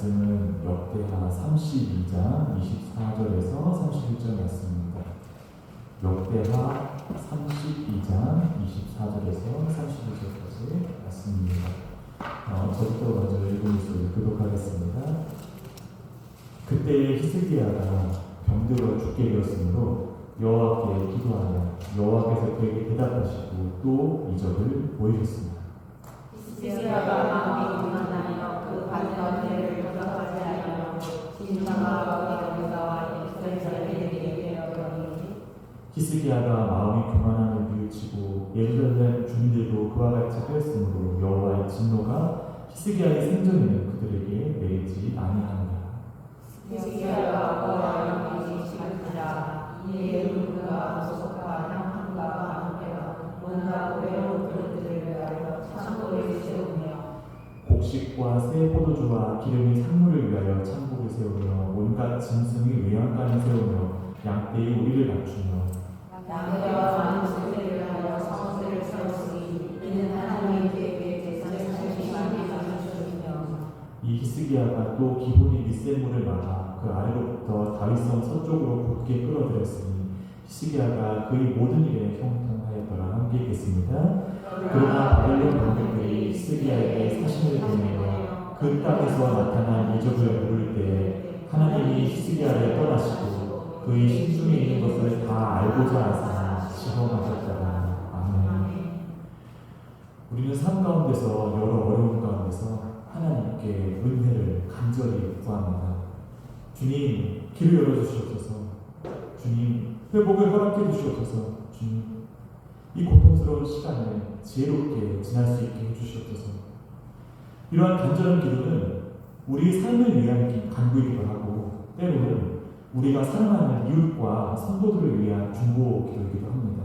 말씀은 역대하 32장 24절에서 31절 말씀입니다. 역대하 32장 24절에서 31절까지 말씀입니다. 저부터 먼저 읽도록 하겠습니다. 그때 히스기야가 병들어 죽게 되었으므로 여호와께 기도하며 여호와께서 그에게 대답하시고 또 이적을 보이셨습니다. 히스기야가 마음이 교만하여 그 받은 은혜를 돌아가지 아니하고 진정하고 여호와와 이스라엘 자손에게 되었더니 히스기야가 마음이 교만함을 뉘우치고 예루살렘 주민들도 그와 같이 하였으므로 여호와의 진노가 히스기야의 생전에는 그들에게 내리지 아니하니라. 히스기야가 여호와의 영이 지극하라. 이에 누군가 무섭과 향함과 함께와 뭔가 외로운 그릇들을 위하여 창고를 세우며 곡식과 새 포도주와 기름이 상물을 위하여 창고를 세우며 온갖 짐승의 외양간을 세우며 양떼의 우리를 갖추며 양떼와 많은 소들을 위하여 성소를 세웠으니 이는 하나님의 계획에 제사를 살기만 하셨으며 이 히스기야가 또 기본이 미세물을 막아 그 아래로부터 다윗성 서쪽으로 곧게 끌어들였으니 히스기야가 그의 모든 일에 형통하였더라. 함께 읽겠습니다. 그러나 바벨론 병력들이 히스기야에게 사신을 보내며 그 땅에서 나타난 이적을 모를 때에 하나님이 히스기야를 떠나시고 그의 심중에 있는 것을 다 알고자 하사 시험하셨더라. 아멘. 우리는 삶 가운데서 여러 어려움 가운데서 하나님께 은혜를 간절히 구합니다. 주님, 길을 열어주시옵소서. 주님, 회복을 허락해 주시옵소서. 주님, 이 고통스러운 시간을 지혜롭게 지날 수 있게 해주시옵소서. 이러한 간절한 기도는 우리 삶을 위한 간구이기도 하고 때로는 우리가 사랑하는 이웃과 성도들을 위한 중보 기도이기도 합니다.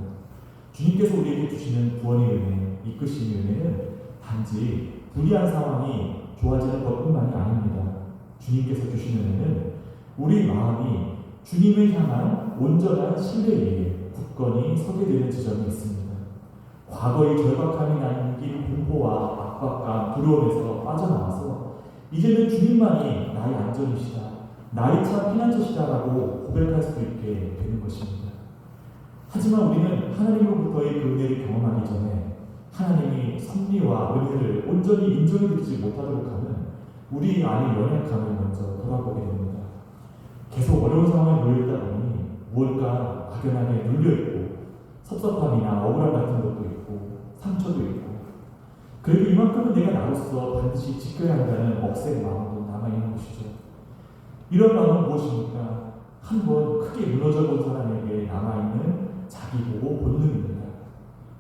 주님께서 우리에게 주시는 구원의 은혜, 이끄심의 은혜는 단지 불리한 상황이 좋아지는 것뿐만이 아닙니다. 주님께서 주시는 은혜는 우리 마음이 주님을 향한 온전한 신뢰에 굳건히 서게 되는 지점이 있습니다. 과거의 절박함이 남긴 공포와 압박감, 두려움에서 빠져나와서 이제는 주님만이 나의 안전이시다, 나의 참 피난처시다라고 고백할 수 있게 되는 것입니다. 하지만 우리는 하나님으로부터의 그 은혜를 경험하기 전에 하나님이 섭리와 은혜를 온전히 인정해드리지 못하도록 하는 우리 안의 연약함을 먼저 돌아보게 됩니다. 계속 어려운 상황에 놓여있다 보니 무엇가 막연하게 눌려있고 섭섭함이나 억울함 같은 것도 있고 상처도 있고 그래도 이만큼은 내가 나로서 반드시 지켜야 한다는 억센 마음도 남아있는 것이죠. 이런 마음은 무엇입니까? 한번 크게 무너져 본 사람에게 남아있는 자기 보호 본능입니다.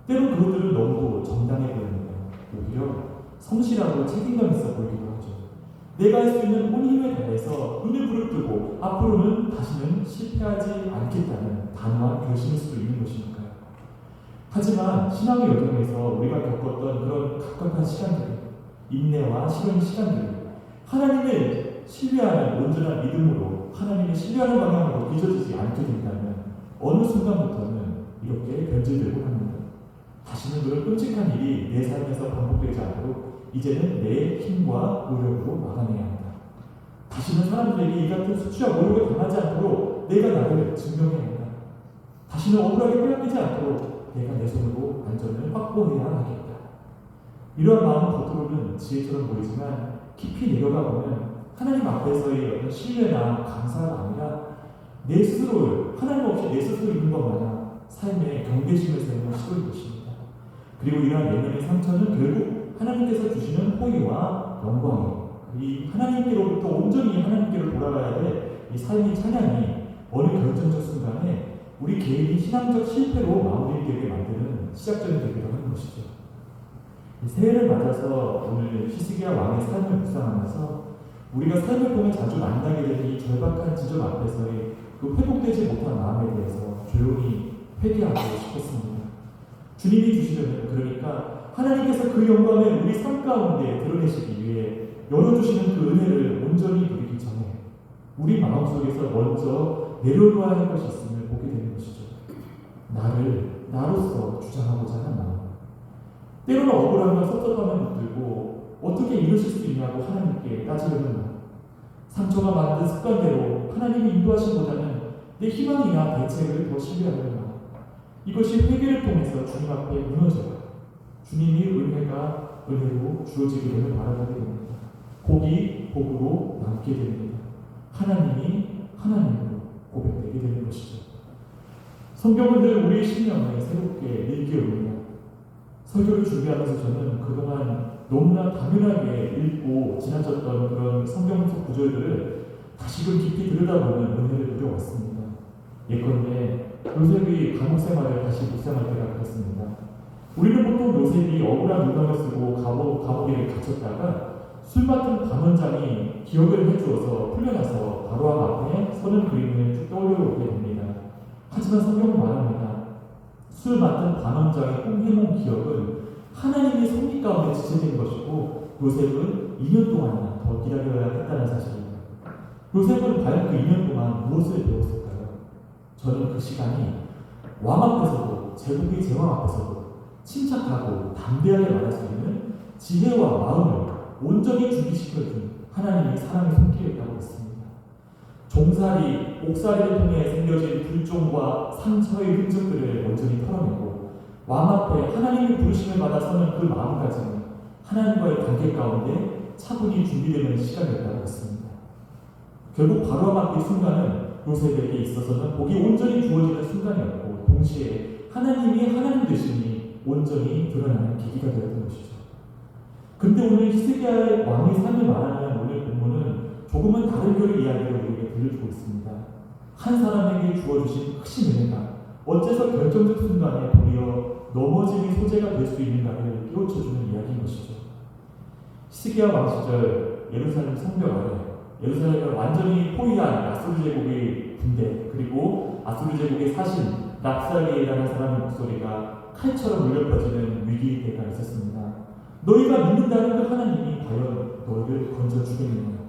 때론 그것들은 너무도 정당해 보입니다. 오히려 성실하고 책임감 있어 보이기도 하죠. 내가 할 수 있는 온 힘을 다해서 눈을 부릅뜨고 앞으로는 다시는 실패하지 않겠다는 단호한 결심일 수도 있는 것이니까요. 하지만 신앙의 여정에서 우리가 겪었던 그런 각박한 시간들, 인내와 시련의 시간들, 하나님을 신뢰하는 온전한 믿음으로 하나님을 신뢰하는 방향으로 빚어지지 않게 된다면 어느 순간부터는 이렇게 변질되고 합니다. 다시는 그런 끔찍한 일이 내 삶에서 반복되지 않도록 이제는 내 힘과 노력으로 막아내야 한다. 다시는 사람들에게 이 같은 수치와 모욕을 당하지 않도록 내가 나를 증명해야 한다. 다시는 억울하게 빼앗기지 않도록 내가 내 손으로 안전을 확보해야 하겠다. 이러한 마음은 겉으로는 지혜처럼 보이지만 깊이 내려가 보면 하나님 앞에서의 어떤 신뢰나 감사가 아니라 내 스스로를 하나님 없이 내 스스로 있는 것 마냥 삶에 경계심을 세우는 시도인 것입니다. 그리고 이러한 내면의 상처는 결국 하나님께서 주시는 호의와 영광이에요. 이 하나님께로부터 온전히 하나님께로 돌아가야 될 이 삶의 찬양이 어느 결정적 순간에 우리 개인이 신앙적 실패로 마무리되게 만드는 시작점이 되기도 하는 것이죠. 새해를 맞아서 오늘 히스기야 왕의 삶을 묵상하면서 우리가 삶을 통해 자주 만나게 되는 이 절박한 지점 앞에서의 그 회복되지 못한 마음에 대해서 조용히 회개하고 싶었습니다. 주님이 주시려면 그러니까 하나님께서 그 영광을 우리 삶 가운데 드러내시기 위해 열어주시는 그 은혜를 온전히 누리기 전에 우리 마음속에서 먼저 내려놓아야 할 것이 있음을 보게 되는 것이죠. 나를 나로서 주장하고자 하는 마음. 때로는 억울함과 섭섭함을 붙들고 어떻게 이루실 수 있냐고 하나님께 따지려는 마음. 상처가 만든 습관대로 하나님이 인도하심보다는 내 희망이나 대책을 더 신뢰하는 마음, 이것이 회개를 통해서 주님 앞에 무너져요. 주님이 은혜로 주어지기를 바라보게 됩니다. 복이 복으로 남게 됩니다. 하나님이 하나님으로 고백되게 되는 것이죠. 성경은 늘 우리의 심령을 새롭게 일깨웁니다. 설교를 준비하면서 저는 그동안 너무나 당연하게 읽고 지나쳤던 그런 성경 속 구절들을 다시금 깊이 들여다보는 은혜를 누려왔습니다. 예컨대 요셉이 감옥 생활을 다시 묵상할 때가 그렇습니다. 우리는 보통 요셉이 억울한 누명을 쓰고 감옥에 갇혔다가 술 맡은 관원장이 기억을 해주어서 풀려나서 바로왕 앞에 서는 그림을 쭉 떠올려오게 됩니다. 하지만 성경은 말합니다. 술 맡은 관원장의 꿈해몽 기억은 하나님의 섭리 가운데 지체된 것이고 요셉은 2년 동안이나 더 기다려야 했다는 사실입니다. 요셉은 과연 그 2년 동안 무엇을 배웠을까요? 저는 그 시간이 왕 앞에서도 제국의 제왕 앞에서도 침착하고 담대하게 말할 수 있는 지혜와 마음을 온전히 준비시켜준 하나님의 사랑의 손길이라고 했습니다. 종살이, 옥살이를 통해 생겨진 불종과 상처의 흔적들을 온전히 털어내고 왕 앞에 하나님의 부르심을 받아 서는 그 마음가짐은 하나님과의 관계 가운데 차분히 준비되는 시간이었다고 했습니다. 결국 바로 앞의 순간은 요셉에게 있어서는 복이 온전히 주어지는 순간이었고 동시에 하나님이 하나님 되심이 온전히 드러나는 계기가 되었던 것이죠. 근데 오늘 히스기야의 왕의 삶을 말하는 오늘 본문은 조금은 다른 결의 이야기를 우리에게 들려주고 있습니다. 한 사람에게 주어주신 크신 은혜가 어째서 결정적 순간에 도리어 넘어짐의 소재가 될 수 있는가를 깨우쳐주는 이야기인 것이죠. 히스기야 왕 시절 예루살렘 성벽 아래 예루살렘을 완전히 포위한 아수르 제국의 군대 그리고 아수르 제국의 사신 랍사게라는 사람의 목소리가 칼처럼 울려 퍼지는 위기의 때가 있었습니다. 너희가 믿는다는 그 하나님이 과연 너희를 건져주겠느냐.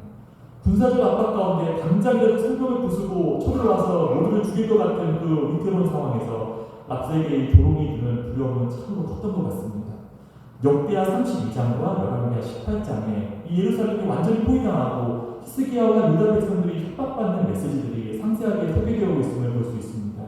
군사적 압박 가운데 당장이라도 성벽을 부수고 쳐들어와서 모두를 죽일 것 같은 그 위태로운 상황에서 랍사게의 조롱이 드는 두려움은 참으로 컸던 것 같습니다. 역대하 32장과 열왕기하 18장에 이 예루살렘이 완전히 포위당하고 히스기야와 유다 백성들이 협박받는 메시지들이 상세하게 소개되어 있음을 볼 수 있습니다.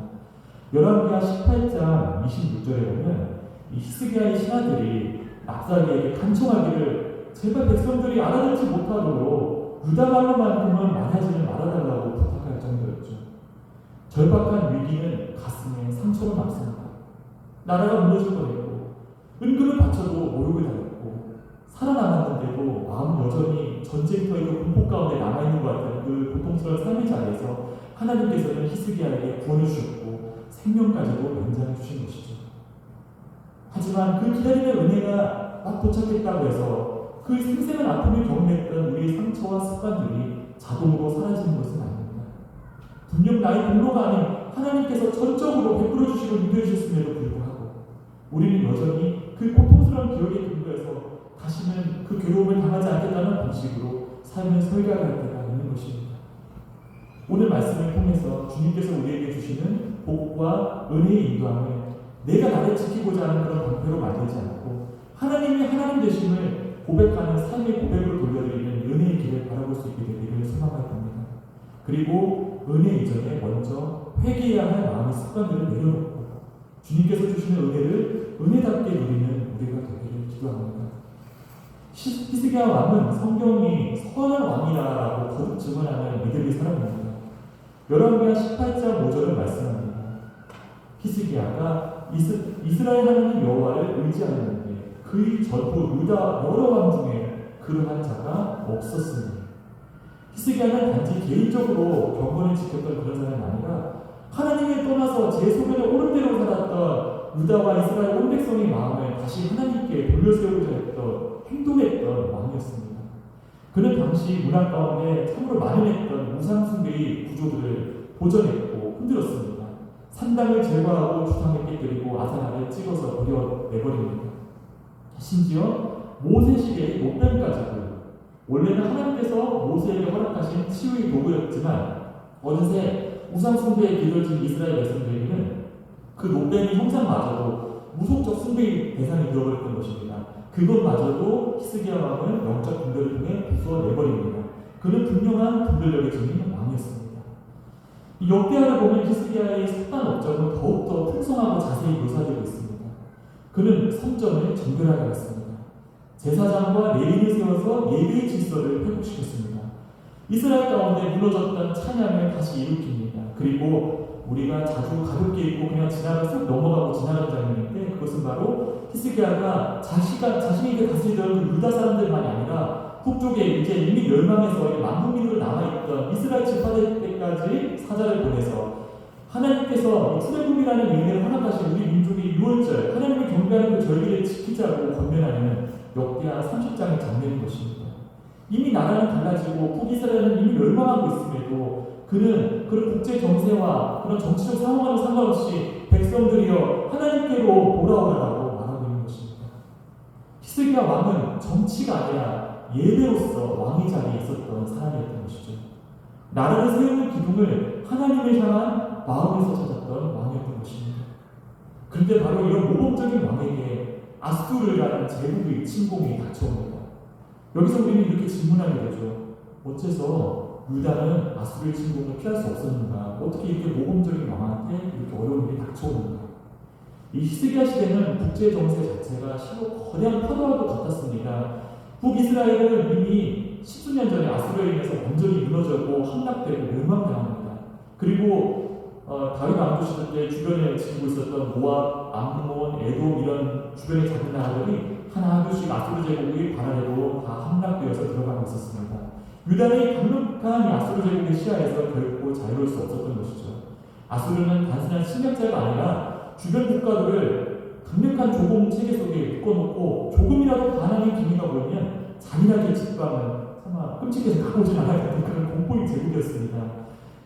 열왕기하 18장 26절에 보면 이 히스기야의 신하들이 랍사게에게 간청하기를 제발 백성들이 알아듣지 못하도록 유다 말로만큼은 말하지를 말아달라고 부탁할 정도였죠. 절박한 위기는 가슴에 상처로 남습니다. 나라가 무너질 뻔했고 은근을 바쳐도 모욕을 당했고 살아남았는데도 마음 여전히 전쟁터의 그 공포 가운데 남아있는 것 같은 그 고통스러운 삶의 자리에서 하나님께서는 히스기야에게 구원을 주셨고 생명까지도 연장해 주신 것이죠. 하지만 그 기다림의 은혜가 막 도착했다고 해서 그 생생한 아픔을 경험했던 우리의 상처와 습관들이 자동으로 사라지는 것은 아닙니다. 분명 나의 공로가 아닌 하나님께서 전적으로 베풀어 주시고 인도해 주셨음에도 불구하고 우리는 여전히 그 고통스러운 기억에 근거해서 다시는 그 괴로움을 당하지 않겠다는 방식으로 삶을 설계할 때가 있는 것입니다. 오늘 말씀을 통해서 주님께서 우리에게 주시는 복과 은혜의 인도함을 내가 나를 지키고자 하는 그런 방패로 만들지 않고 하나님이 하나님 되심을 고백하는 삶의 고백으로 돌려드리는 은혜의 길을 바라볼 수 있게 되기를 소망할 겁니다. 그리고 은혜 이전에 먼저 회개해야 할 마음의 습관들을 내려놓고 주님께서 주시는 은혜를 은혜답게 누리는 우리가 되기를 기도합니다. 히스기야 왕은 성경이 선한 왕이라고 거듭 증언하는 믿음의 사람입니다. 열왕기하 18장 5절을 말씀합니다. 히스기야가 이스라엘 하나님 여호와를 의지하였는데 그의 전후 유다 여러 왕 중에 그러한 자가 없었으니 히스기야는 단지 개인적으로 경건을 지켰던 그런 사람이 아니라 하나님을 떠나서 제 소견에 옳은 대로 살았던 유다와 이스라엘 온 백성의 마음을 다시 하나님께 돌려세우고자 했던 행동했던 왕이었습니다. 그는 당시 문화 가운데 참으로 만연했던 우상숭배의 구조들을 보전했고 흔들었습니다. 산당을 제거하고 주상을 깨뜨리고 아사나를 찍어서 버려내버립니다. 심지어 모세 시대의 노뱀까지도 원래는 하나님께서 모세에게 허락하신 치유의 도구였지만 어느새 우상숭배에 길들여진 이스라엘 백성들에게는 그 노뱀의 형상마저도 무속적 숭배의 대상이 되어버렸던 것입니다. 그것마저도 히스기야 왕은 영적 분별을 통해 부숴내버립니다. 그는 분명한 분별력을 지닌 왕이었습니다. 이 역대하를 보면 히스기야의 삭단 업적은 더욱더 풍성하고 자세히 묘사되고 있습니다. 그는 성전을 정결하게 했습니다. 제사장과 레위를 세워서 예배의 질서를 회복시켰습니다. 이스라엘 가운데 무너졌던 찬양을 다시 일으킵니다. 그리고 우리가 자주 가볍게 읽고 그냥 지나가 쑥 넘어가고 지나간 장면인데 그것은 바로 히스기야가 자신이 다스리던 그 유다 사람들만이 아니라 북쪽에 이제 이미 멸망해서 만국민으로 남아있던 이스라엘 지파들 때까지 사자를 보내서 하나님께서 출애굽이라는 의미를 허락하신 우리 민족의 유월절, 하나님을 경배하는 그 절기를 지키자고 권면하는 역대하 30장의 장면인 것입니다. 이미 나라는 달라지고 북이스라엘은 이미 멸망하고 있음에도 그는 그런 국제 정세와 그런 정치적 상황과는 상관없이 백성들이여 하나님께로 돌아오라고 말하고 있는 것입니다. 히스기야 왕은 정치가 아니라 예배로서 왕의 자리에 있었던 사람이었던 것이죠. 나라를 세우는 기둥을 하나님을 향한 마음에서 찾았던 왕이었던 것입니다. 그런데 바로 이런 모범적인 왕에게 아수르라는 제국의 침공이 닥쳐옵니다. 여기서 우리는 이렇게 질문하게 되죠. 어째서 유다는 아수르의 침공을 피할 수 없었는가? 어떻게 이렇게 모범적인 왕한테 이렇게 어려운 일이 닥쳐오는가? 이 히스기야 시대는 국제 정세 자체가 실로 거대한 파도와도 같았습니다. 북이스라엘은 이미 10수년 전에 아수르에 인해서 완전히 무너졌고 함락되고 멸망당합니다. 그리고 다윗 왕조 시대 때 주변에 지키고 있었던 모압, 암몬, 에돔 이런 주변의 작은 나라들이 하나둘씩 아수르 제국의 발아래로 다 함락되어서 들어가고 있었습니다. 유다의 강력한 아수르 제국의 시야에서 결코 자유로울 수 없었던 것이죠. 아수르는 단순한 침략자가 아니라 주변 국가들을 강력한 조공 체계 속에 묶어놓고 조금이라도 반항의 기미가 보이면 잔인하게 짓밟는 정말 끔찍해서 가보진 않아야 되는 그런 공포의 제국이었습니다.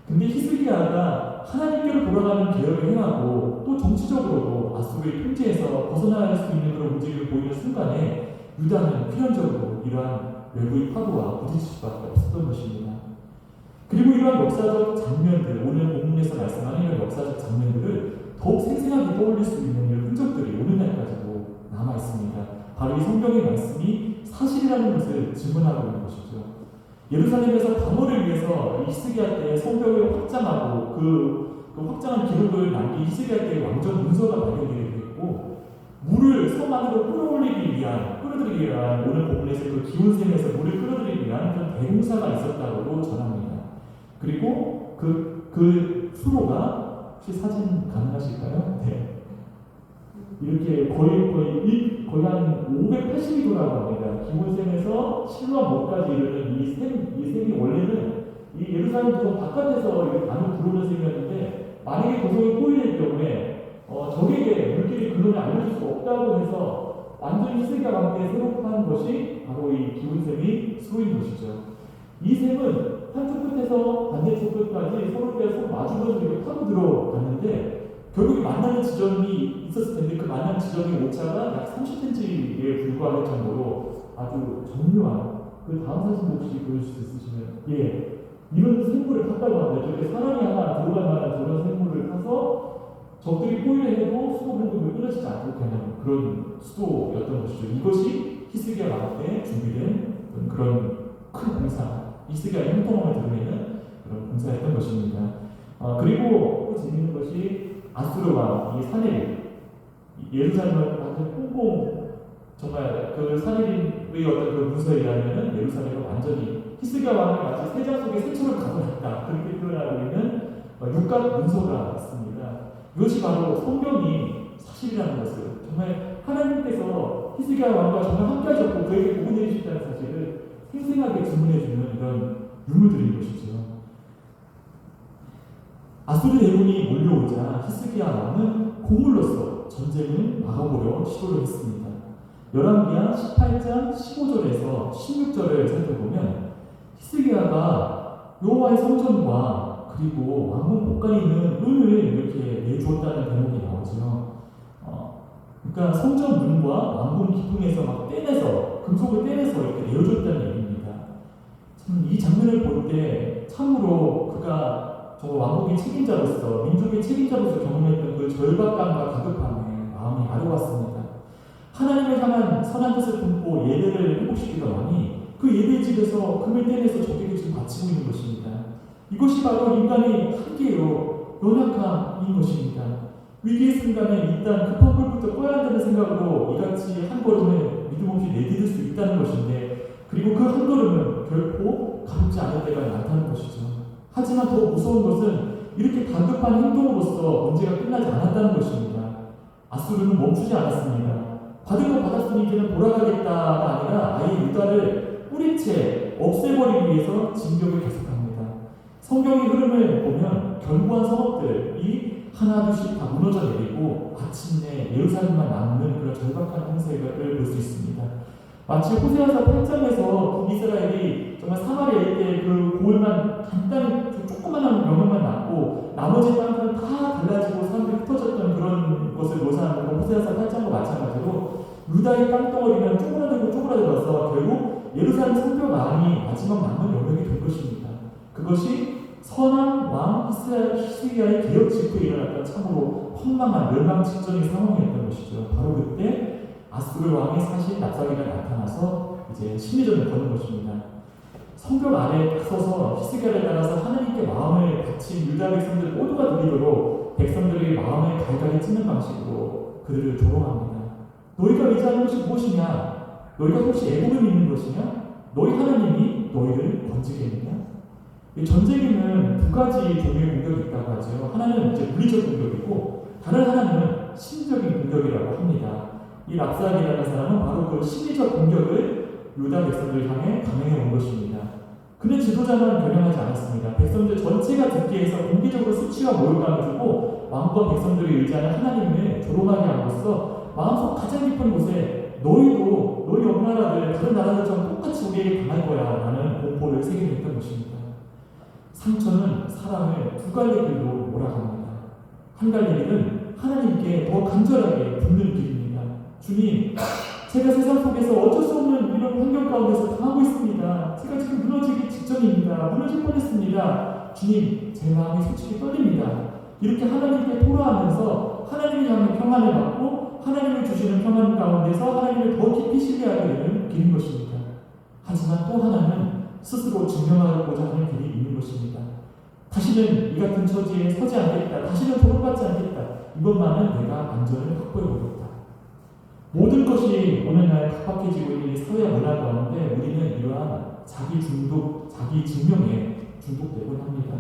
근데 히스기야가 하나님께로 돌아가는 계열을 행하고 또 정치적으로도 아수르의 통제에서 벗어날 수 있는 그런 움직임을 보이는 순간에 유다는 필연적으로 이러한 외부의 파도와 부딪힐 수밖에 없었던 것입니다. 그리고 이러한 역사적 장면들, 오늘 본문에서 말씀하는 이런 역사적 장면들을 더욱 생생하게 떠올릴 수 있는 이런 흔적들이 오늘날까지도 남아있습니다. 바로 이 성경의 말씀이 사실이라는 것을 증언하고 있는 것이죠. 예루살렘에서 방어를 위해서 히스기야 때 성벽을 확장하고 그 확장한 기록을 남긴 히스기야 때의 왕정 문서가 발견되게 됐고 물을 성 안으로 끌어들이기 위한 오늘 본문에서 그 기온샘에서 물을 끌어들이기 위한 그런 대공사가 있었다고 전합니다. 그리고 그 수로가 혹시 사진 가능하실까요? 네. 이렇게 거의 한 580도라고 합니다. 기온샘에서 실로암 못까지 이르는 이 샘이 원래는 이 예루살렘 도성 바깥에서 이렇게 안으로 들어오는 샘이었는데 만약에 도성이 꼬이될 경우에 적에게 물길이 그놈을 알려줄 수 없다고 해서 완전히 히스기야 왕때 새로 파는 것이 바로 이 기온샘이 수로인 것이죠. 이 샘은 한쪽 끝에서 반대쪽 끝까지 서로 마주보면서 이렇게 파고 들어갔는데 결국에 만나는 지점이 있었을 텐데 그 만나는 지점의 오차가 약 30cm에 불과할 정도로 아주 정교한 그 다음 사진 혹시 보여줄 수 있으시면 이런 샘물을 탔다고 합니다. 저렇게 사람이 하나 들어갈 만한 저런 샘물을 타서 적들이 포위를 해도 수도 공급을 끊어지지 않고 그냥 그런 수도였던 것이죠. 이것이 히스기야 왕 때 준비된 그런 큰 공사, 히스기야의 형통함을 드러내는 그런 공사였던 것입니다. 그리고 또 재밌는 것이 아수르 왕, 이 사네립, 예루살렘을 완전 꽁꽁 정말 그 사네립의 어떤 그 문서에 의하면 예루살렘을 완전히 히스기야 왕을 마치 세장 속에 새처럼 가둬놨다 그렇게 표현하고 있는 육각 문서가 있습니다. 이것이 바로 성경이 사실이라는 것을 정말 하나님께서 히스기야 왕과 정말 함께하셨고 그에게 복을 내리셨다는 사실을 생생하게 증언해주는 이런 유물들인 것이죠. 아수르 대군이 몰려오자 히스기야 왕은 공물로서 전쟁을 막아보려 시도를 했습니다. 열왕기하 18장 15절에서 16절을 살펴보면 히스기야가 여호와의 성전과 그리고 왕궁 곳간에 있는 은을 이렇게 내주었다는 대목이 나오죠. 그러니까 성전 문과 왕궁 기둥에서 막 떼내서 금속을 떼내서 이렇게 내어줬다는 얘기입니다. 참 이 장면을 볼 때 참으로 그가 정말 왕국의 책임자로서 민족의 책임자로서 경험했던 그 절박감과 가급함에 마음이 아려왔습니다. 하나님을 향한 선한 뜻을 품고 예배를 회복시키던 왕이 그 예배집에서 금을 떼내서 적에게 지금 바치고 있는 것입니다. 이것이 바로 인간의 한계요, 연약함인 것입니다. 위기의 순간에 일단 급한 불부터 꺼야 한다는 생각으로 이같이 한 걸음을 믿음 없이 내디딜 수 있다는 것인데, 그리고 그 한 걸음은 결코 가볍지 않을 때가 많다는 것이죠. 하지만 더 무서운 것은 이렇게 다급한 행동으로서 문제가 끝나지 않았다는 것입니다. 아수르는 멈추지 않았습니다. 받은 거 받았으니 이제는 돌아가겠다가 아니라 아예 유다를 뿌리채 없애버리기 위해서 진격을 계속합니다. 성경의 흐름을 보면 견고한 성읍들이 하나둘씩 다 무너져 내리고 마침내 예루살렘만 남는 그런 절박한 형세를 볼 수 있습니다. 마치 호세아서 8장에서 북이스라엘이 정말 사마리아 때 그 고을만 간단히 조그만한 명령만 남고 나머지 땅들은 다 갈라지고 사람들이 흩어졌던 그런 것을 묘사하는 호세아서 8장과 마찬가지로 유다의 땅덩어리는 쪼그라들어서 결국 예루살렘 성벽 안이 마지막 남은 영역이 된 것입니다. 그것이 선한 왕 히스기야의 개혁 직후에 일어났던 참으로 황망한 멸망 직전의 상황이었던 것이죠. 바로 그때 아수르 왕의 사신 납사기가 나타나서 이제 심리전을 거는 것입니다. 성벽 안에 서서 히스기야를 따라서 하나님께 마음을 바친 유다 백성들 모두가 누리도록 백성들의 마음을 갈갈이 찢는 방식으로 그들을 조롱합니다. 너희가 의지하는 것이 무엇이냐? 너희가 혹시 애국을 믿는 것이냐? 너희 하나님이 너희를 건지겠느냐? 이 전쟁에는 두 가지 종류의 공격이 있다고 하죠. 하나는 이제 물리적 공격이고 다른 하나는 심리적인 공격이라고 합니다. 이 랍사기라는 사람은 바로 그 심리적 공격을 유다 백성들 향해 감행해 온 것입니다. 그는 지도자만 결정하지 않았습니다. 백성들 전체가 듣기에 해서 공개적으로 수치와 모욕감을 주고 왕권 백성들이 의지하는 하나님을 조롱하게 함으로써 마음속 가장 깊은 곳에 너희도 너희 옆 나라들 다른 나라들처럼 똑같이 우리에게 당할 거야 라는 공포를 새겨냈던 것입니다. 상처는 사람을 두 갈래 길로 몰아갑니다. 한 갈래 길은 하나님께 더 간절하게 붙는 길입니다. 주님, 제가 세상 속에서 어쩔 수 없는 이런 환경 가운데서 당하고 있습니다. 제가 지금 무너지기 직전입니다. 무너질 뻔했습니다. 주님, 제 마음이 솔직히 떨립니다. 이렇게 하나님께 토로하면서 하나님이 향해 평안을 받고 하나님을 주시는 평안 가운데서 하나님을 더 깊이 신뢰하게 되는 길인 것입니다. 하지만 또 하나는 스스로 증명하고자 하는 길이 있는 것입니다. 다시는 이 같은 처지에 서지 않겠다. 다시는 조롱받지 않겠다. 이것만은 내가 안전을 확보해보겠다. 모든 것이 오늘날 각박해지고 있는 이 사회 문화 가운데 우리는 이러한 자기 중독, 자기 증명에 중독되곤 합니다.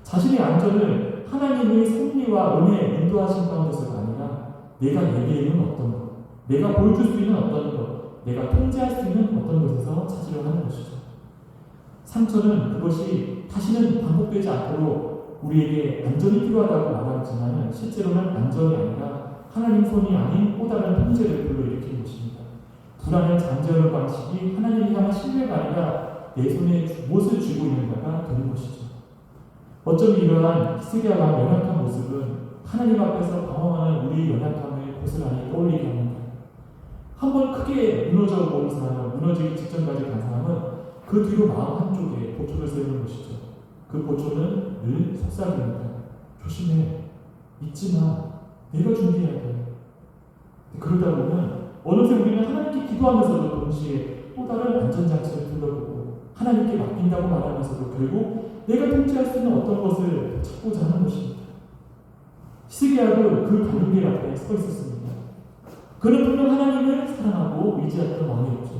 자신의 안전을 하나님의 섭리와 은혜 인도하신 가운데서가 아니라 내가 얘기하는 어떤 것, 내가 보여줄 수 있는 어떤 것, 내가 통제할 수 있는 어떤 것에서 찾으려 하는 것이죠. 상처는 그것이 다시는 반복되지 않도록 우리에게 안전이 필요하다고 말하지만 실제로는 안전이 아니라 하나님 손이 아닌 또 다른 통제를 불러일으키는 것입니다. 불안을 잠재우는 방식이 하나님이 향한 신뢰가 아니라 내 손에 무엇을 쥐고 있는가가 되는 것이죠. 어쩌면 이러한 히스기야 왕의 연약한 모습은 하나님 앞에서 방황하는 우리의 연약함을 고스란히 떠올리게 합니다. 한번 크게 무너져 본 사람은, 무너지기 직전까지 간 사람은 그 뒤로 마음 한쪽에 보초를 세우는 것이죠. 그 보초는 늘 속삭입니다. 조심해. 잊지 마. 내가 준비해야 돼. 그러다 보면 어느새 우리는 하나님께 기도하면서도 동시에 또 다른 안전장치를 둘러보고 하나님께 맡긴다고 말하면서도 결국 내가 통제할 수 있는 어떤 것을 찾고자 하는 것입니다. 히스기야도 그 갈림길 앞에 서 있었습니다. 그는 분명 하나님을 사랑하고 의지했던 왕이었죠.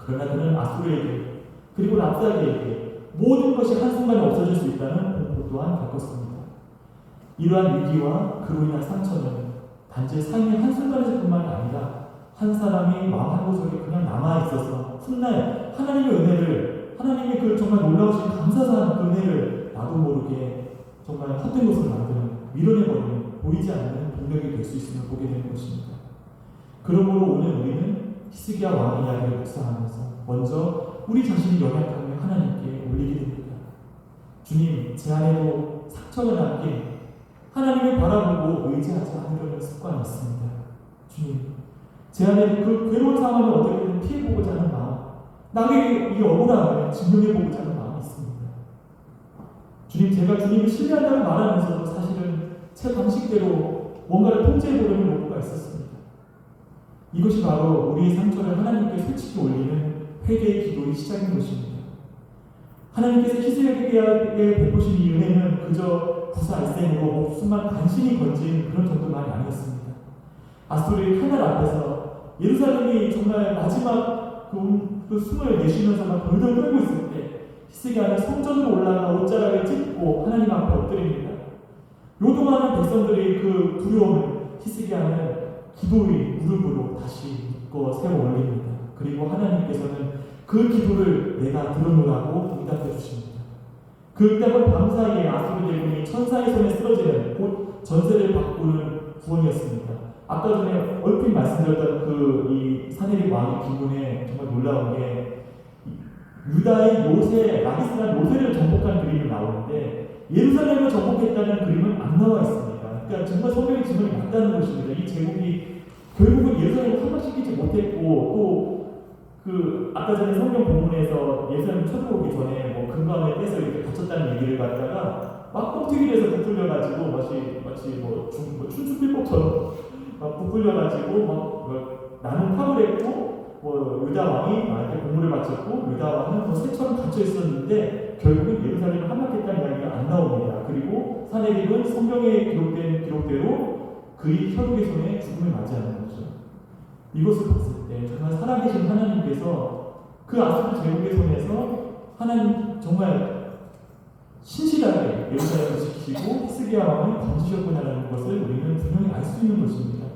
그러나 그는 아수르에게 그리고 랍사기에게 모든 것이 한순간에 없어질 수 있다는 공포 또한 겪었습니다. 이러한 위기와 그로 인한 상처는 단지 삶의 한순간에서뿐만 아니라 한 사람이 마음 한 구석에 그냥 남아있어서 훗날 하나님의 은혜를, 하나님의 그 정말 놀라우신 감사한 그 은혜를 나도 모르게 정말 헛된 것을 만드는, 밀어내버리는, 보이지 않는 동력이 될 수 있음을 보게 되는 것입니다. 그러므로 오늘 우리는 히스기야 왕의 이야기를 묵상하면서 먼저 우리 자신이 연약함을 하나님께 올리게 됩니다. 주님, 제 안에도 상처가 남긴 하나님을 바라보고 의지하지 않으려는 습관이 있습니다. 주님, 제 안에 그 괴로운 상황을 어떻게든 피해보고자 하는 마음, 나에게 이 억울함을 증명해보고자 하는 마음이 있습니다. 주님, 제가 주님을 신뢰한다고 말하면서도 사실은 제 방식대로 뭔가를 통제해보려는 욕구가 있었습니다. 이것이 바로 우리의 상처를 하나님께 솔직히 올리는 회개의 기도의 시작인 것입니다. 하나님께서 히스기야에게 베푸신 이 은혜는 그저 부사일생으로 목숨만 간신히 건진 그런 정도만이 아니었습니다. 아수르의 칼날 앞에서 예루살렘이 정말 마지막 그 숨을 내쉬면서 막 돌돌 떨고 있을 때 히스기야는 성전으로 올라가 옷자락을 찢고 하나님 앞에 엎드립니다. 요동하는 백성들의 그 두려움을 히스기야는 기도의 무릎으로 다시 묶어 세워 올립니다. 그리고 하나님께서는 그 기도를 내가 들어놓으라고 응답해 주십니다. 그때는 밤사이에 아수르 대군이 천사의 손에 쓰러지는 곧 전세를 바꾸는 구원이었습니다. 아까 전에 얼핏 말씀드렸던 이 사내립 왕의 기분에 정말 놀라운 게 유다의 요새, 라기스란 요새를 정복한 그림이 나오는데 예루살렘을 정복했다는 그림은 안 나와 있습니다. 그러니까 정말 성경의 지문이 맞다는 것입니다. 이 제국이 결국은 예루살렘을 함락시키지 못했고 또 아까 전에 성경 본문에서 예루살렘 쳐들어오기 전에 뭐 금강에 떼서 이렇게 갇혔다는 얘기를 갖다가 막 뻥튀기를 해서 부풀려가지고 마치 춘추필법처럼 막 부풀려가지고 나는 탑을 했고 유다 왕이 나한테 공물을 바쳤고 유다 왕은 새처럼 갇혀 있었는데 결국은 예루살렘을 함락했다는 이야기가 안 나옵니다. 그리고 사내립은 성경에 기록된 기록대로 그의 혈육의 손에 죽음을 맞이하는 거죠. 이것을 봤을 때 정말 살아계신 하나님께서 그 아수르 제국의 손에서 하나님 정말 신실하게 예루살렘을 지키시고 히스기야 왕을 건지셨구나라는 것을 우리는 분명히 알 수 있는 것입니다.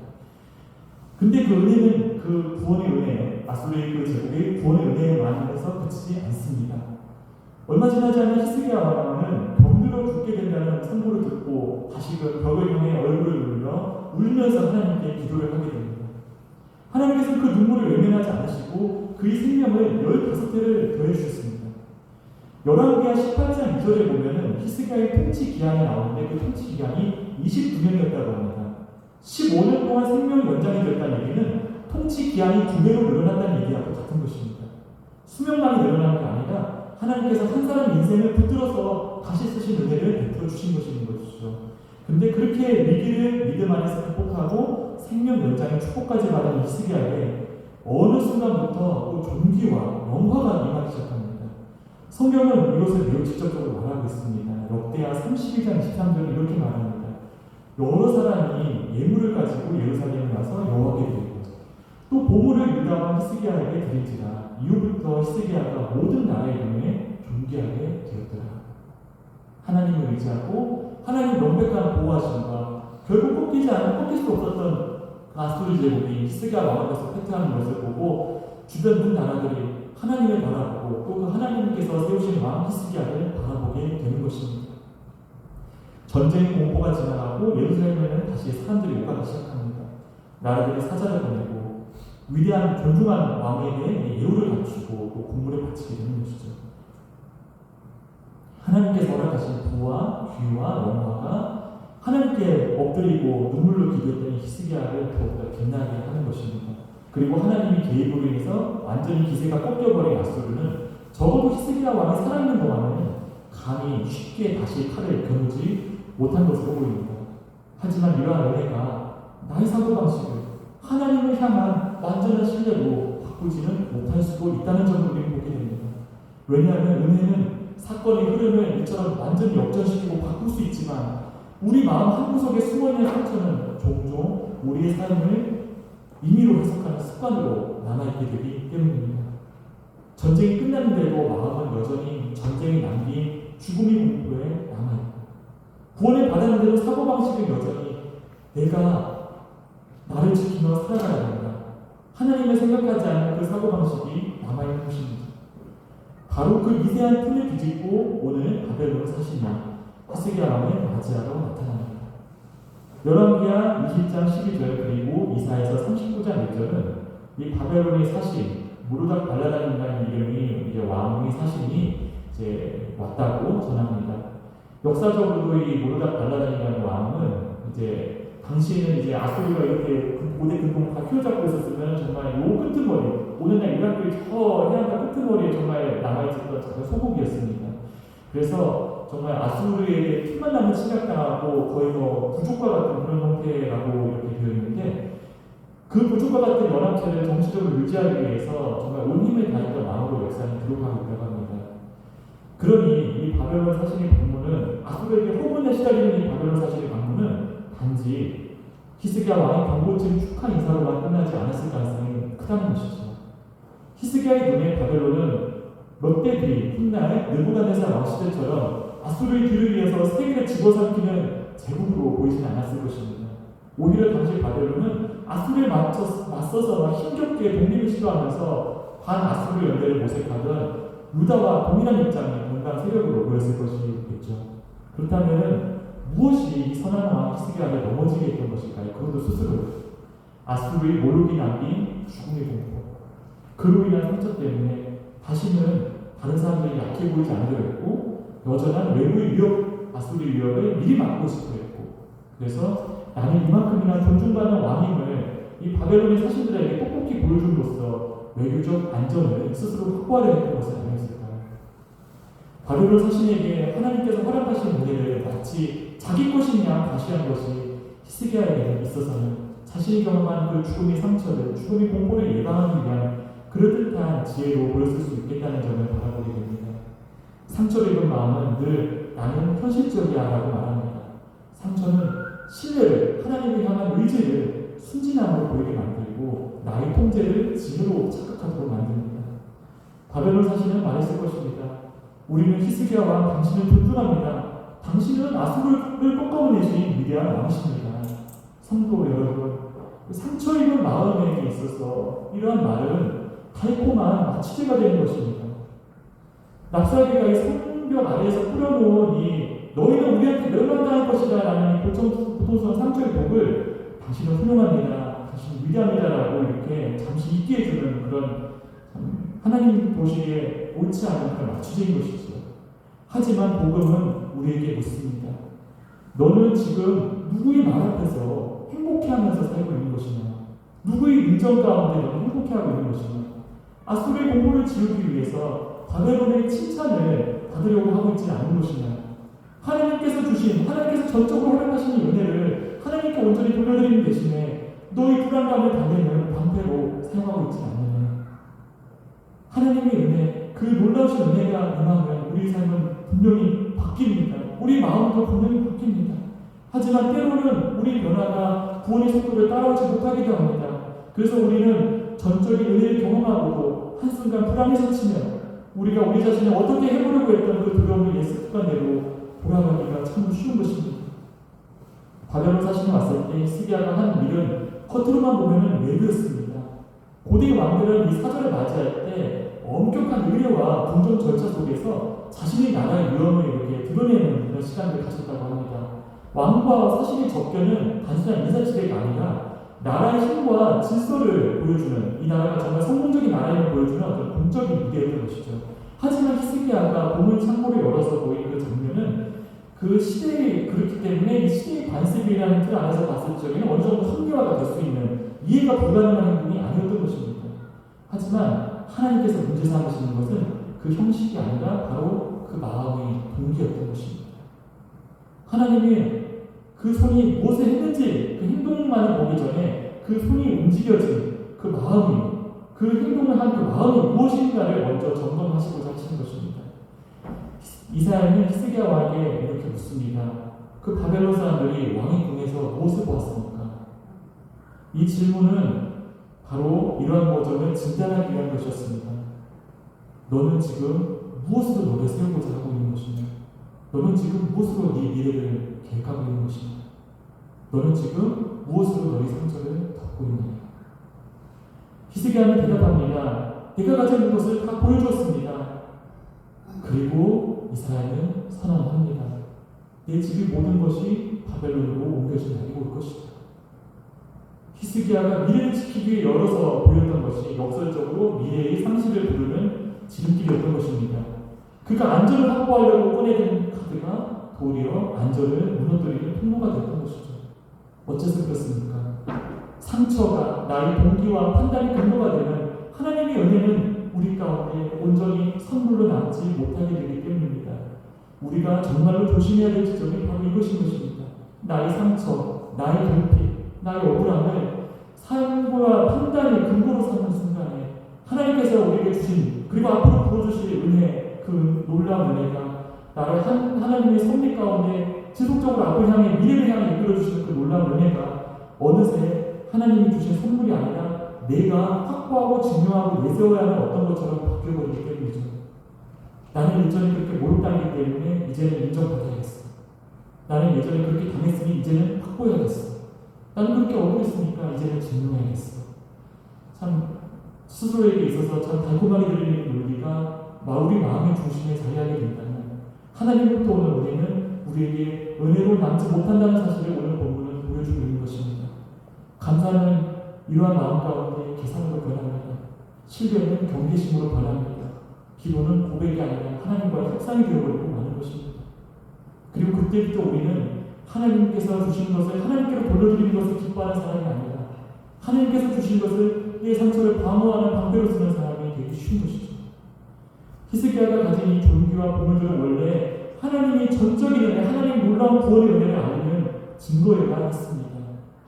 근데 그 은혜는 그 구원의 은혜, 아수르의 그 제국의 구원의 은혜만에서 그치지 않습니다. 얼마 지나지 않은 히스기야 왕은 병들어 죽게 된다는 선고를 듣고 다시 그 벽을 향해 얼굴을 눌러 울면서 하나님께 기도를 하게 됩니다. 하나님께서는 그 눈물을 외면하지 않으시고 그의 생명을 15배를 더해주셨습니다. 열왕기하 18장 2절에 보면은 히스기야의 통치 기한이 나오는데 그 통치 기한이 29년이었다고 합니다. 15년 동안 생명이 연장이 됐다는 얘기는 통치 기한이 2배로 늘어났다는 얘기하고 같은 것입니다. 수명만이 늘어나는 게 아니라 하나님께서 한 사람 인생을 붙들어서 다시 쓰신 은혜를 베풀어 주신 것인 것이죠. 근데 그렇게 위기를 믿음 안에서 극복하고 생명 연장의 축복까지 받은 히스기야에게 어느 순간부터 또 존귀와 영화가 임하기 시작합니다. 성경은 이것을 매우 직접적으로 말하고 있습니다. 역대하 32장 23절에 이렇게 말합니다. 여러 사람이 예물을 가지고 예루살렘에 와서 여호와께 드리고 또 보물을 유다와 히스기야에게 드린지라 이후부터 히스기야가 모든 나라의 이름에 존귀하게 되었더라. 하나님을 의지하고 하나님 명백한 보호하심과 결국 꺾일 수 없었던 아수르 제국이 히스기야 왕에서 패퇴하는 것을 보고 주변 문 나라들이 하나님을 바라보고 또 그 하나님께서 세우신 왕 히스기야를 바라보게 되는 것입니다. 전쟁 공포가 지나가고 예루살렘에는 다시 사람들이 오가기 시작합니다. 나라들이 사자를 보내고 위대한 존중한 왕에게 예우를 갖추고 또 공물을 바치게 되는 것이죠. 하나님께서 허락하신 부와 귀와 영화가 하나님께 엎드리고 눈물로 기도했던 히스기야를 더욱더 빛나게 하는 것입니다. 그리고 하나님이 개입으로 인해서 완전히 기세가 꺾여버린 아수르는 적어도 히스기야 왕이 살아있는 동안에는 감히 쉽게 다시 칼을 겨누지 못한 것으로 보입니다. 하지만 이러한 은혜가 나의 사고방식을 하나님을 향한 완전한 신뢰로 바꾸지는 못할 수도 있다는 점을 우리는 보게 됩니다. 왜냐하면 은혜는 사건의 흐름을 이처럼 완전히 역전시키고 바꿀 수 있지만 우리 마음 한구석에 숨어있는 상처는 종종 우리의 삶을 임의로 해석하는 습관으로 남아있게 되기 때문입니다. 전쟁이 끝났는데도 마음은 여전히 전쟁이 남긴 죽음의 공포에 남아있고 구원을 받았는데도 사고방식은 여전히 내가 나를 지키며 살아가야 된다. 하나님을 생각하지 않는 그 사고방식이 남아있는 것입니다. 바로 그 미세한 틈을 뒤집고 오늘 바벨론 사신이 히스기야 왕을 맞이하러 나타납니다. 열왕기하 20장 12절 그리고 이사야서 39장 1절은 이 바벨론의 사신 무르닥 발라단이라는 이름이 이제 왕의 사신이 이제 왔다고 전합니다. 역사적으로 이 무르닥 발라단이라는 왕은 이제 당시에는 이제 아수르가 이렇게 고대 근동 다 휘어잡고 있었으면 정말 요 끄트머리 오늘날 이라크의 저 해안가 끄트머리에 정말 남아있었던 작은 소국이었습니다. 그래서 정말 아수르에게 틈만 나면 침략당하고 거의 부족과 같은 그런 형태라고 이렇게 되어 있는데 그 부족과 같은 연합체를 정치적으로 유지하기 위해서 정말 온 힘을 다했던 마음으로 역사는 기록하고 있다고 합니다. 그러니 이 바벨론 사신의 방문은 아수르에게 허문에 시달리는 이 바벨론 사신의 방문은 단지 히스기야 왕의 경고증 축하 인사로만 끝나지 않았을 가능성이 크다는 것이죠. 히스기야의 눈에 바벨론은 몇 대 뒤 훗날 느부갓네살 왕 시대처럼 아수르의 뒤를 위해서 세계를 집어삼키는 제국으로 보이지는 않았을 것입니다. 오히려 당시 바벨론은 아수르에 맞서서 힘겹게 독립을 시도하면서 반아수르 연대를 모색하던 유다와 동일한 입장의 동강 세력으로 보였을 것이겠죠. 그렇다면 무엇이 이 선한 왕 히스기야를 넘어지게 했던 것일까요? 그것도 스스로 아수르의 모욕이 남긴 죽음의 공포, 그로 인한 상처 때문에 다시는 다른 사람들이 약해 보이지 않으려 했고 여전한 외부의 위협, 아수르의 위협을 미리 막고 싶어 했고 그래서 나는 이만큼이나 존중받는 왕임을 이 바벨론의 사신들에게 톡톡히 보여줌으로써 외교적 안전을 스스로 확보하려 했던 것은 아니었을까요? 바벨론 사신에게 하나님께서 허락하신 은혜를 마치 자기 것이냐 과시한 것이 히스기야에게 있어서는 자신이 경험한 그 죽음의 상처를, 죽음의 공포를 예방하기 위한 그럴듯한 지혜로 보였을 수 있겠다는 점을 바라보게 됩니다. 상처를 입은 마음은 늘 나는 현실적이야 라고 말합니다. 상처는 신뢰를, 하나님을 향한 의지를 순진함으로 보이게 만들고 나의 통제를 진으로 착각하도록 만듭니다. 바벨론 사신은 말했을 것입니다. 우리는 히스기야 왕 당신을 존중합니다. 당신은 아수르를 꺾어내신 위대한 왕이십니다. 성도 여러분, 상처 입은 마음에 있어서 이러한 말은 달콤한 마취제가 되는 것입니다. 납사계가 이 성벽 아래에서 뿌려놓은 이 너희는 우리한테 멸망당할 것이다 라는 고통스러운 상처의 독을 당신은 훌륭합니다, 당신은 위대합니다 라고 이렇게 잠시 잊게 해주는 그런 하나님 보시기에 옳지 않은 그런 마취제인 것이죠. 하지만 복음은 우리에게 묻습니다. 너는 지금 누구의 말 앞에서 행복해하면서 살고 있는 것이냐? 누구의 인정 가운데 너는 행복해하고 있는 것이냐? 아수르의 공포를 지우기 위해서 바벨론의 칭찬을 받으려고 하고 있지 않은 것이냐? 하나님께서 주신, 하나님께서 전적으로 허락하신 은혜를 하나님께 온전히 돌려드리는 대신에 너의 불안감을 달래는 방패로 사용하고 있지 않느냐? 하나님의 은혜, 그 놀라우신 은혜가 임하면 우리 삶은 분명히 바뀝니다. 우리 마음도 분명히 바뀝니다. 하지만 때로는 우리 변화가 구원의 속도를 따라오지 못하기도 합니다. 그래서 우리는 전적인 은혜를 경험하고도 한순간 불안에 서치며 우리가 우리 자신을 어떻게 해보려고 했던 그 두려움을 옛 습관대로 돌아가기가 참 쉬운 것입니다. 바벨론 사신이 왔을 때 히스기야가 한 일은 겉으로만 보면 외교였습니다. 고대 왕들은 이 사절을 맞이할 때 엄격한 의례와 궁전 절차 속에서 자신의 나라의 위엄을 이렇게 드러내는 그런 시간을 가졌다고 합니다. 왕과 사신의 접견은 단순한 인사치레가 아니라 나라의 힘과 질서를 보여주는, 이 나라가 정말 성공적인 나라임을 보여주는 어떤 공적인 무대였던 것이죠. 하지만 히스기야가 보물 창고를 열어서 보이는 그 장면은 그 시대에 그렇기 때문에 이 시대의 관습이라는 틀 안에서 봤을 적에는 어느 정도 합리화가 될 수 있는 이해가 불가능한 행동이 아니었던 것입니다. 하지만 하나님께서 문제 삼으시는 것은 그 형식이 아니라 바로 그 마음의 동기였던 것입니다. 하나님이 그 손이 무엇을 했는지 그 행동만을 보기 전에 그 손이 움직여진 그 마음이, 그 행동을 한 그 마음이 무엇인가를 먼저 점검하시고자 하시는 것입니다. 이사야는 히스기야 왕에게 이렇게 묻습니다. 그 바벨론 사람들이 왕의 궁에서 무엇을 보았습니까? 이 질문은 바로 이러한 모전을 진단하기 위한 것이었습니다. 너는 지금 무엇으로 너를 세우고자 하고 있는 것이냐? 너는 지금 무엇으로 네 미래를 계획하고 있는 것이냐? 너는 지금 무엇으로 너의 상처를 덮고 있느냐? 히스기야는 대답합니다. 내가 가진 것을 다 보여주었습니다. 그리고 이사야는 선언합니다. 내 집이 모든 것이 바벨론으로 옮겨진 날이 올 것이다. 히스기야가 미래를 지키기 위해 열어서 보였던 것이 역설적으로 미래의 상실을 부르는 지름길이었던 것입니다. 그가 안전을 확보하려고 꺼내든 카드가 도리어 안전을 무너뜨리는 통로가 됐던 것이죠. 어째서 그렇습니까? 상처가 나의 동기와 판단의 근거가 되는 하나님의 은혜는 우리 가운데 온전히 선물로 남지 못하게 되기 때문입니다. 우리가 정말로 조심해야 될 지점이 바로 이것인 것입니다. 나의 상처, 나의 결핍, 나의 억울함을 삶과 판단의 근거로 삼는 순간에 하나님께서 우리에게 주신 그리고 앞으로 부어주실 은혜, 그 놀라운 은혜가 나를 하나님의 섭리 가운데 지속적으로 앞을 향해 미래를 향해 이끌어주시는 그 놀라운 은혜가 어느새 하나님이 주신 선물이 아니라 내가 확보하고 증명하고 내세워야 하는 어떤 것처럼 바뀌어버리기 때문이죠. 나는 예전에 그렇게 몰입당했기 때문에 이제는 인정받아야겠어. 나는 예전에 그렇게 당했으니 이제는 확보해야겠어. 나는 그렇게 억울했으니까 이제는 증명해야겠어. 참 스스로에게 있어서 참 달콤하게 들리는 논리가 우리 마음의 중심에 자리하게 된다면 하나님으로부터 오는 은혜는 우리에게 은혜로 남지 못한다는 사실을 오늘 본문은 보여주고 있는 것입니다. 감사는 이러한 마음 가운데 계산으로 변합니다. 신뢰는 경계심으로 변합니다. 기도는 고백이 아니라 하나님과의 협상이 되어버리고 마는 것입니다. 그리고 그때부터 우리는 하나님께서 주신 것을 하나님께로 돌려드리는 것을 기뻐하는 사람이 아니라 하나님께서 주신 것을 내 상처를 방어하는 방패로 쓰는 사람이 되기 쉬운 것이죠. 히스기야가 가진 이 존귀와 보물들은 원래 하나님이 전적인 은혜, 하나님 놀라운 구원의 은혜를 알리는 증거여야 했습니다.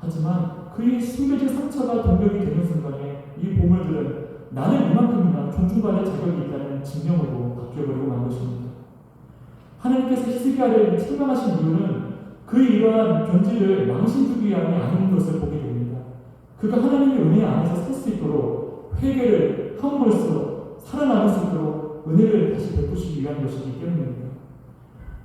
하지만 그의 숨겨진 상처가 동력이 되는 순간에 이 보물들은 나는 이만큼이나 존중받을 자격이 있다는 증명으로 바뀌어버리고 만 것입니다. 하나님께서 히스기야를 책망하신 이유는 그 이러한 견지를 망신주기 위함이 아닌 것을 보게 됩니다. 그가 하나님의 은혜 안에서 살 수 있도록 회개를 함으로써 살아남을 수 있도록 은혜를 다시 베푸시기 위한 것이기 때문입니다.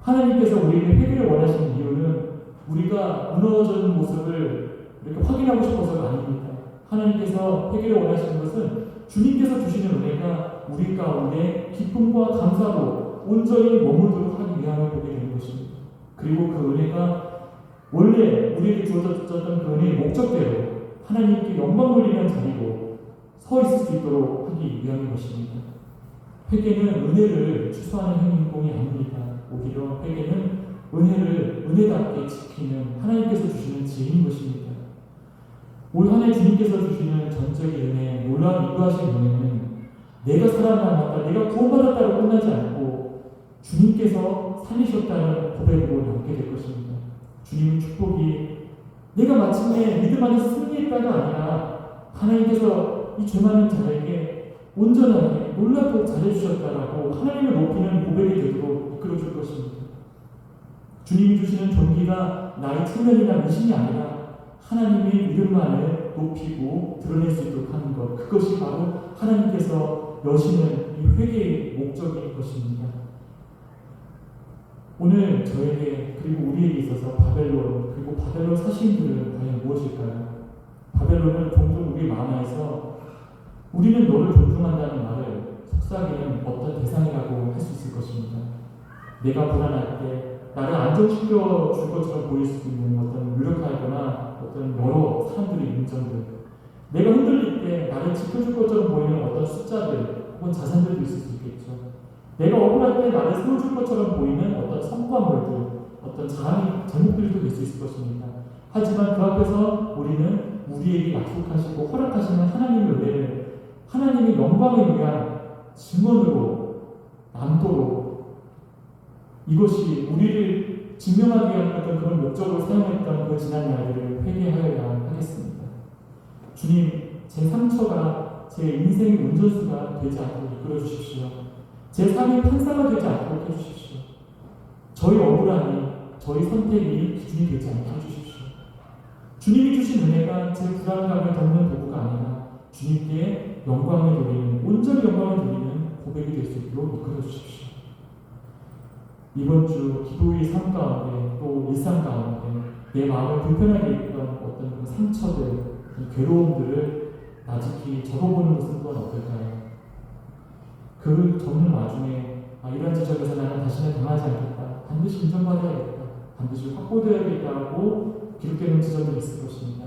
하나님께서 우리에게 회개를 원하시는 이유는 우리가 무너진 모습을 이렇게 확인하고 싶어서가 아닙니다. 하나님께서 회개를 원하시는 것은 주님께서 주시는 은혜가 우리 가운데 기쁨과 감사로 온전히 머물도록 하기 위함을 보게 되는 것입니다. 그리고 그 은혜가 원래 우리에게 주어졌던 그 은혜의 목적대로 하나님께 영광 돌리는 자리로 서 있을 수 있도록 하기 위함인 것입니다. 회개는 은혜를 취소하는 행동이 아닙니다. 오히려 회개는 은혜를 은혜답게 지키는 하나님께서 주시는 지혜인 것입니다. 올 한 해 주님께서 주시는 전적인 은혜, 놀라운 인도하신 은혜는 내가 살아남았다, 내가 구원받았다로 끝나지 않고 주님께서 살리셨다는 고백으로 남게 될 것입니다. 주님의 축복이 내가 마침내 믿음 안에서 승리했다가 아니라 하나님께서 이 죄 많은 자에게 온전하게 놀랍도록 잘해주셨다라고 하나님을 높이는 고백이 되도록 이끌어줄 것입니다. 주님이 주시는 존귀가 나의 체면이나 미신이 아니라 하나님의 이름만을 높이고 드러낼 수 있도록 하는 것, 그것이 바로 하나님께서 여시는 이 회개의 목적인 것입니다. 오늘 저에게 그리고 우리에게 있어서 바벨론 그리고 바벨론 사신들은 과연 무엇일까요? 바벨론은 종종 우리 마음에서 우리는 너를 존중한다는 말을 속삭이는 어떤 대상이라고 할 수 있을 것입니다. 내가 불안할 때 나를 안정시켜 줄 것처럼 보일 수 있는 어떤 유력하거나 어떤 여러 사람들의 인정들, 내가 흔들릴 때 나를 지켜줄 것처럼 보이는 어떤 숫자들 혹은 자산들도 있을 수 있겠죠. 내가 억울할 때 나를 세워줄 것처럼 보이는 어떤 성과물들, 어떤 제목들도 될 수 있을 것입니다. 하지만 그 앞에서 우리는 우리에게 약속하시고 허락하시는 하나님의 은혜를 하나님의 영광을 위한 증언으로 남도록 이것이 우리를 증명하기 위한 어떤 그런 목적으로 사용했던 그 지난 날들을 회개하여야 하겠습니다. 주님, 제 상처가 제 인생의 운전수가 되지 않도록 이끌어 주십시오. 제 삶의 판사가 되지 않도록 해주십시오. 저희 억울함이, 저희 선택이 기준이 되지 않게 해주십시오. 주님이 주신 은혜가 제 불안감을 덮는 도구가 아니라 주님께 영광을 돌리는, 온전히 영광을 돌리는 고백이 될 수 있도록 이끌어 주십시오. 이번 주 기도의 삶 가운데 또 일상 가운데 내 마음을 불편하게 했던 어떤 그 상처들, 그 괴로움들을 나직히 적어보는 것은 또한 어떨까요? 그 적는 와중에 이런 지적에서 나는 다시는 당하지 않겠다, 반드시 인정받아야겠다, 반드시 확보되어야겠다고 기록되는 지적이 있을 것입니다.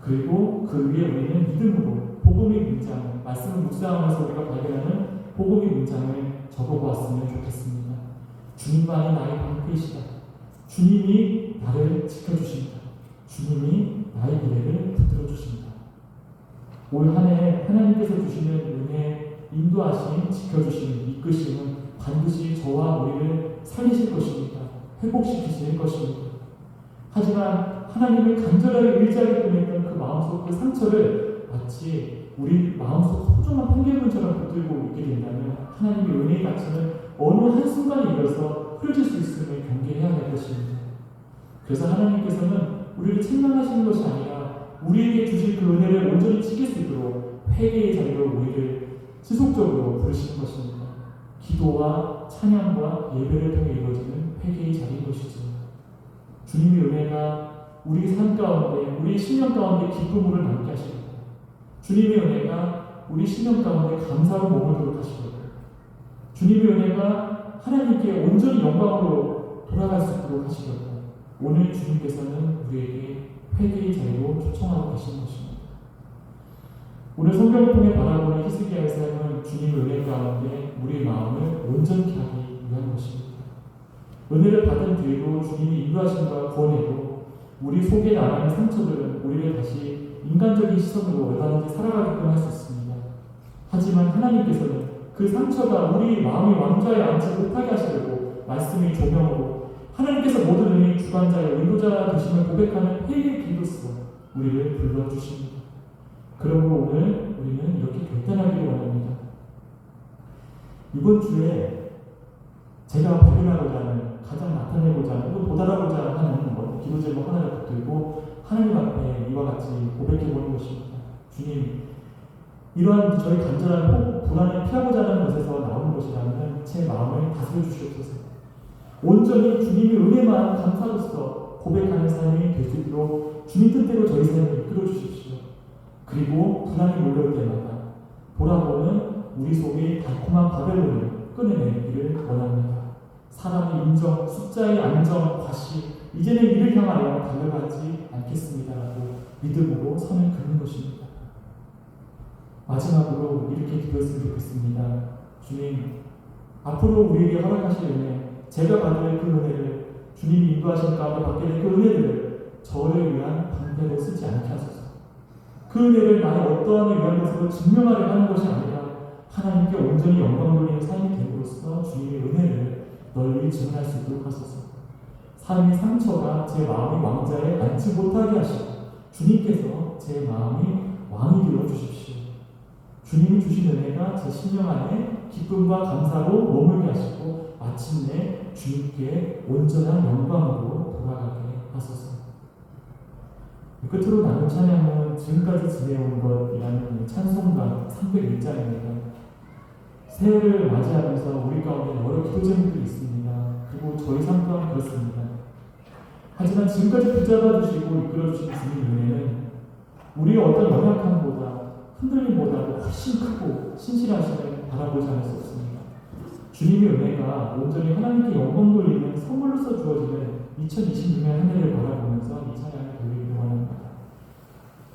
그리고 그 위에 우리는 믿음으로 복음의 문장, 말씀을 묵상하면서 우리가 발견하는 복음의 문장을 적어보았으면 좋겠습니다. 주님만이 나의 방패이시다. 주님이 나를 지켜주신다. 주님이 나의 미래를 붙들어 주신다. 올 한 해 하나님께서 주시는 은혜, 인도하심, 지켜주심, 이끄심은 반드시 저와 우리를 살리실 것입니다. 회복시키실 것입니다. 하지만 하나님을 간절하게 의지하게 했던 그 그 마음속 그 상처를 마치 우리 마음속 소중한 판결문처럼 붙들고 있게 된다면 하나님의 은혜의 가치는 어느 한순간에 이어서 흐려질 수 있음을 경계해야 할 것입니다. 그래서 하나님께서는 우리를 책망하시는 것이 아니라 우리에게 주실 그 은혜를 온전히 지킬 수 있도록 회개의 자리로 우리를 지속적으로 부르시는 것입니다. 기도와 찬양과 예배를 통해 이루어지는 회개의 자리인 것이죠. 주님의 은혜가 우리 삶 가운데, 우리 신령 가운데 기쁨으로 남게 하시고, 주님의 은혜가 우리 신령 가운데 감사로 머물도록 하시고, 주님의 은혜가 하나님께 온전히 영광으로 돌아갈 수 있도록 하시고, 오늘 주님께서는 우리에게 회개의 자리로 초청하고 계시는 것입니다. 오늘 성경을 통해 바라보는 히스기야의 삶은 주님의 은혜 가운데 우리의 마음을 온전히 하기 위한 것입니다. 은혜를 받은 뒤에도 주님이 인도하심과 구원에도 우리 속에 남아있는 상처들은 우리를 다시 인간적인 시선으로 얼마든지 살아가게끔 할 수 있습니다. 하지만 하나님께서는 그 상처가 우리 마음의 왕좌에 앉지 못하게 하시려고 말씀의 조명으로 하나님께서 모든 은혜의 주관자의 인도자 되심을 고백하는 회개의 기도서 우리를 불러주십니다. 그러므로 오늘 우리는 이렇게 결단하기를 원합니다. 이번 주에 제가 발견하고자 하는, 가장 나타내고자 하는, 혹은 도달하고자 하는 기도 제목 하나를 붙들고 하나님 앞에 이와 같이 고백해보는 것입니다. 주님, 이러한 저희 간절한 불안을 피하고자 하는 것에서 나오는 것이라면 제 마음을 다스려 주시옵소서. 온전히 주님의 은혜만 감사로서 고백하는 삶이 될 수 있도록 주님 뜻대로 저희 삶을 이끌어 주십시오. 그리고 불안이 몰려올 때마다 돌아보는 우리 속의 달콤한 바벨론을 끊어내기를 원합니다. 사람의 인정, 숫자의 안정, 과시, 이제는 이를 향하여 달려가지 않겠습니다라고 믿음으로 선을 긋는 것입니다. 마지막으로 이렇게 기도했으면 좋겠습니다. 주님, 앞으로 우리에게 허락하실 은혜, 제가 받을 그 은혜를, 주님이 인도하신 가운데 받게 된 그 은혜를 저를 위한 방패로 쓰지 않게 하소서. 그 은혜를 나의 어떠함을 위한 것으로 증명하려 하는 것이 아니라 하나님께 온전히 영광 돌리는 삶이 됨으로써 주님의 은혜를 널리 증언할 수 있도록 하소서. 삶의 상처가 제 마음의 왕좌에 앉지 못하게 하시고 주님께서 제 마음이 왕이 되어 주십시오. 주님이 주신 은혜가 제 심령 안에 기쁨과 감사로 머물게 하시고 마침내 주님께 온전한 영광으로 돌아가게 하소서. 끝으로 나눈 찬양은 지금까지 지내온 것이라는 찬송가 301장입니다. 새해를 맞이하면서 우리 가운데 여러 기도 제목들이 있습니다. 그리고 저희 삶 또한 그렇습니다. 하지만 지금까지 붙잡아 주시고 이끌어 주신 주님의 은혜는 우리의 어떤 연약함보다 흔들림보다도 훨씬 크고 신실하심을 바라보지 않을 수 없습니다. 주님의 은혜가 온전히 하나님께 영광 돌리는 선물로서 주어지는 2026년 한 해를 바라보면서 이 찬양을 돌리고